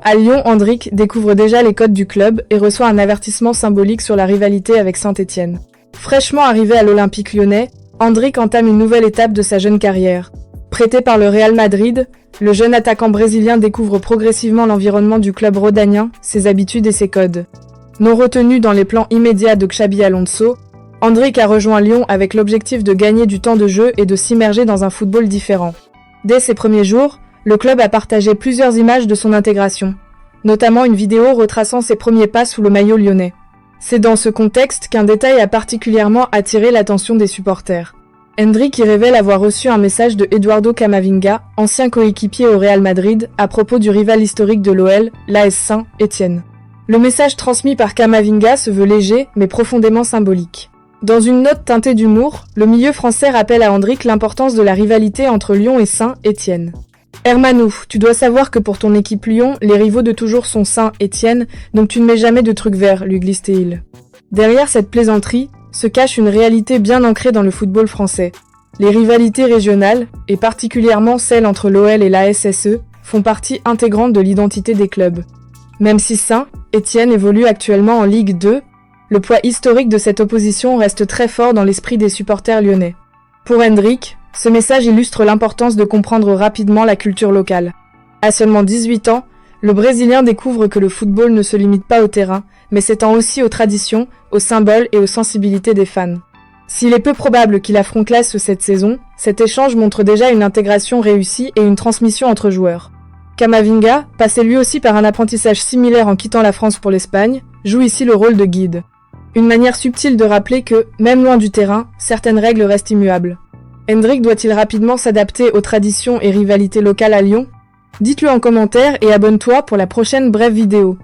À Lyon, Hendrick découvre déjà les codes du club et reçoit un avertissement symbolique sur la rivalité avec Saint-Étienne. Fraîchement arrivé à l'Olympique lyonnais, Hendrick entame une nouvelle étape de sa jeune carrière. Prêté par le Real Madrid, le jeune attaquant brésilien découvre progressivement l'environnement du club rhodanien, ses habitudes et ses codes. Non retenu dans les plans immédiats de Xabi Alonso, Hendrick a rejoint Lyon avec l'objectif de gagner du temps de jeu et de s'immerger dans un football différent. Dès ses premiers jours, le club a partagé plusieurs images de son intégration, notamment une vidéo retraçant ses premiers pas sous le maillot lyonnais. C'est dans ce contexte qu'un détail a particulièrement attiré l'attention des supporters. Hendrick y révèle avoir reçu un message de Eduardo Camavinga, ancien coéquipier au Real Madrid, à propos du rival historique de l'OL, l'AS Saint-Étienne. Le message transmis par Camavinga se veut léger, mais profondément symbolique. Dans une note teintée d'humour, le milieu français rappelle à Hendrick l'importance de la rivalité entre Lyon et Saint-Étienne. Hermanou, tu dois savoir que pour ton équipe Lyon, les rivaux de toujours sont Saint-Étienne, donc tu ne mets jamais de trucs verts, lui glisse-t-il. Derrière cette plaisanterie, se cache une réalité bien ancrée dans le football français. Les rivalités régionales, et particulièrement celles entre l'OL et la SSE, font partie intégrante de l'identité des clubs. Même si Saint-Étienne évolue actuellement en Ligue 2, le poids historique de cette opposition reste très fort dans l'esprit des supporters lyonnais. Pour Hendrick, ce message illustre l'importance de comprendre rapidement la culture locale. À seulement 18 ans, le Brésilien découvre que le football ne se limite pas au terrain, mais s'étend aussi aux traditions, aux symboles et aux sensibilités des fans. S'il est peu probable qu'il affronte l'AS cette saison, cet échange montre déjà une intégration réussie et une transmission entre joueurs. Camavinga, passé lui aussi par un apprentissage similaire en quittant la France pour l'Espagne, joue ici le rôle de guide. Une manière subtile de rappeler que, même loin du terrain, certaines règles restent immuables. Hendrick doit-il rapidement s'adapter aux traditions et rivalités locales à Lyon ? Dites-le en commentaire et abonne-toi pour la prochaine brève vidéo.